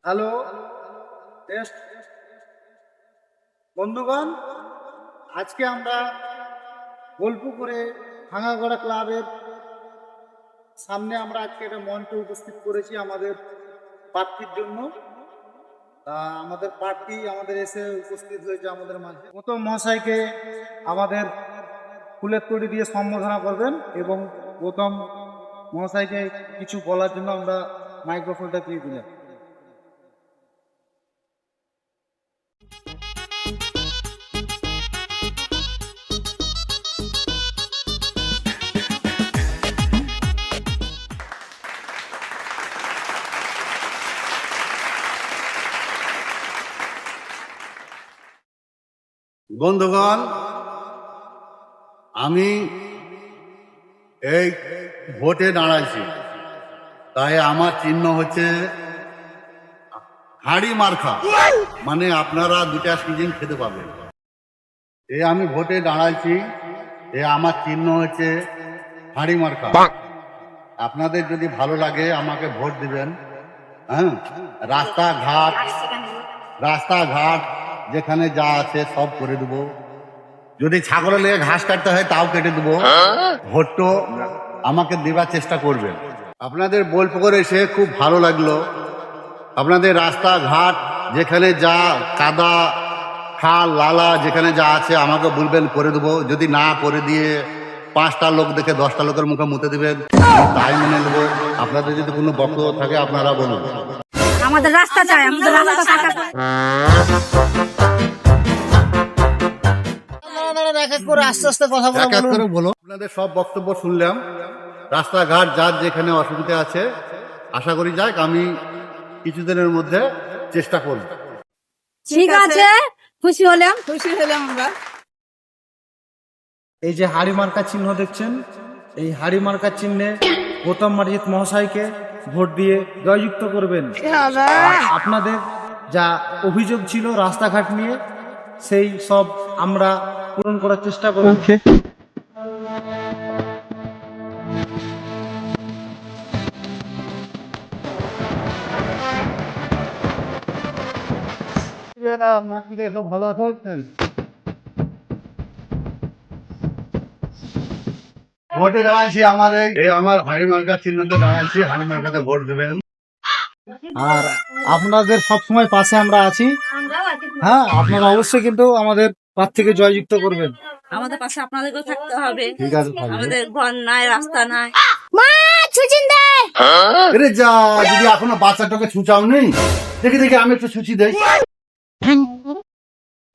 Hello, test. বন্ধুগণ, আজকে আমরা বোলপুকুরে ভাঙাগড়া ক্লাবের সামনে আমরা আজকে একটা মঞ্চ উপস্থিত করেছি আমাদের প্রার্থীর জন্য। তা আমাদের প্রার্থী আমাদের এসে উপস্থিত হয়েছে আমাদের মাঝে। গৌতম মহাশয়কে আমাদের ফুলের তৈরি দিয়ে সম্বোধনা করবেন এবং গৌতম মহাশয়কে কিছু বলার জন্য আমরা মাইক্রোফোনটা দিয়ে দিলাম। বন্ধুগণ, আমি এই ভোটে দাঁড়াইছি, তাই আমার চিহ্ন হচ্ছে হাড়ি মার্কা, মানে আপনারা দুটা সিজন খেতে পাবেন। এই আমি ভোটে দাঁড়াইছি, আমার চিহ্ন হচ্ছে হাড়ি মার্কা। আপনাদের যদি ভালো লাগে আমাকে ভোট দিবেন। হ্যাঁ, রাস্তাঘাট যেখানে যা আছে সব করে দেবো। যদি ছাগলের লেগে ঘাস কাটতে হয় তাও কেটে দেবো। ভোটটো আমাকে দেবার চেষ্টা করবেন। আপনাদের বোলপুকুর এসে খুব ভালো লাগলো। আপনাদের রাস্তাঘাট যেখানে যা কাদা খাল লালা যেখানে যা আছে আমাকে বলবেন, করে দেবো। যদি না করে দিয়ে 5টা লোক দেখে 10টা লোকের মুখে মুতে দেবেন, তাই মেনে নেবো। আপনাদের যদি কোনো বক্তব্য থাকে আপনারা বলুন। আমাদের রাস্তা চাই, আমাদের রাস্তা থাকা আস্তে আস্তে কথা বলো। আপনাদের সব বক্তব্য শুনলাম। রাস্তাঘাট যার যেখানে অসুবিধা আছে আশা করি যাক, আমি কিছুদিনের মধ্যে চেষ্টা করব। ঠিক আছে, খুশি হলাম আমরা। এই যে হাড়ি মার্কা চিহ্ন দেখছেন, এই হাড়ি মার্কা চিহ্নে গৌতম মার্জিত মহাশয়কে ভোট দিয়ে জয়যুক্ত করবেন। আপনাদের যা অভিযোগ ছিল রাস্তাঘাট নিয়ে, সেই সব আমরা পূরণ করার চেষ্টা করব। ভালো আছেন? ভোটে দাঁড়াচ্ছি, আমার হাড়ি মার্কা চিহ্নতে দাঁড়াচ্ছি। হাড়ি মার্কাতে ভোট দেবেন। আর আপনাদের সব সময় পাশে আমরা আছি। হ্যাঁ, আপনারা অবশ্যই কিন্তু আমাদের প্রার্থীকে জয়যুক্ত করবেন। আমাদের পাশে আপনাদেরকেও থাকতে হবে। ঠিক আছে, আমাদের ঘর নাই, রাস্তা নাই। আরে যা, যদি এখনো বাচ্চাটাকে ছুচাও নেই, দেখি আমি একটু ছুচি দেই।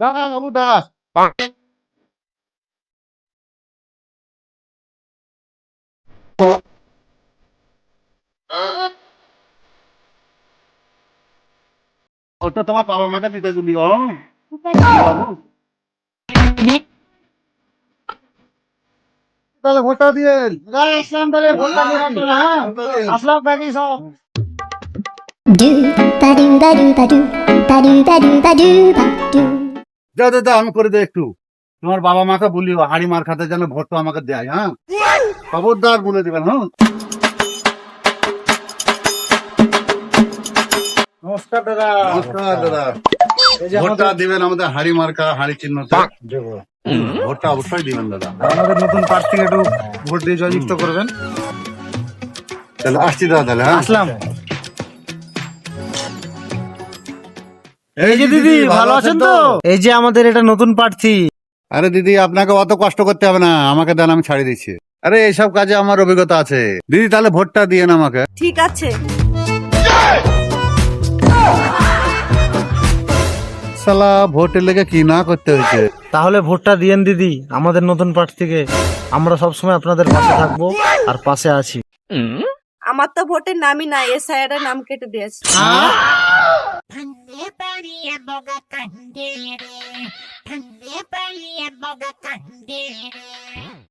বাবু দাস, ওটা তোমার বাবা মাকে দিতে দিবি। তাহলে ভোটটা দিয়ে আসলাম, তাহলে ভোটটা দিয়ে আসলাম ব্যাগি সব। দাদা আমি করে দে একটু। তোমার বাবা মাকে বলিও হাড়ি মার খাতে যেন ভোটটা আমাকে দেয়। হ্যাঁ, খবরদার বলে দেবেন। হ্যাঁ, নমস্কার দাদা। নমস্কার দাদা। এই যে ভোটটা দিবেন আমাদের হাড়ি মার্কা হাড়ি চিহ্নতে। ভোটটা অবশ্যই দিবেন দাদা। আমাদের নতুন প্রার্থীকে একটু ভোট দিয়ে জয়যুক্ত করবেন। তাহলে আসছি দাদা, তাহলে হ্যাঁ আসলাম। এই যে দিদি, ভালো আছেন তো? এই যে আমাদের এটা নতুন প্রার্থী। আরে দিদি, আপনাকে অত কষ্ট করতে হবে না, আমাকে দেন, আমি ছাড়িয়ে দিচ্ছি। আরে এইসব কাজে আমার অভিজ্ঞতা আছে। দিদি তাহলে ভোটটা দিয়েন আমাকে। ঠিক আছে। শালা ভোটের লেগে কি না করতে হয়েছে। তাহলে ভোটটা দিয়েন দিদি আমাদের নতুন প্রার্থীকে। আমরা সবসময় আপনাদের পাশে থাকবো আর পাশে আছি। আমার তো ভোটের নামই নাই, এসআইআর এর নাম কেটে দিয়েছে।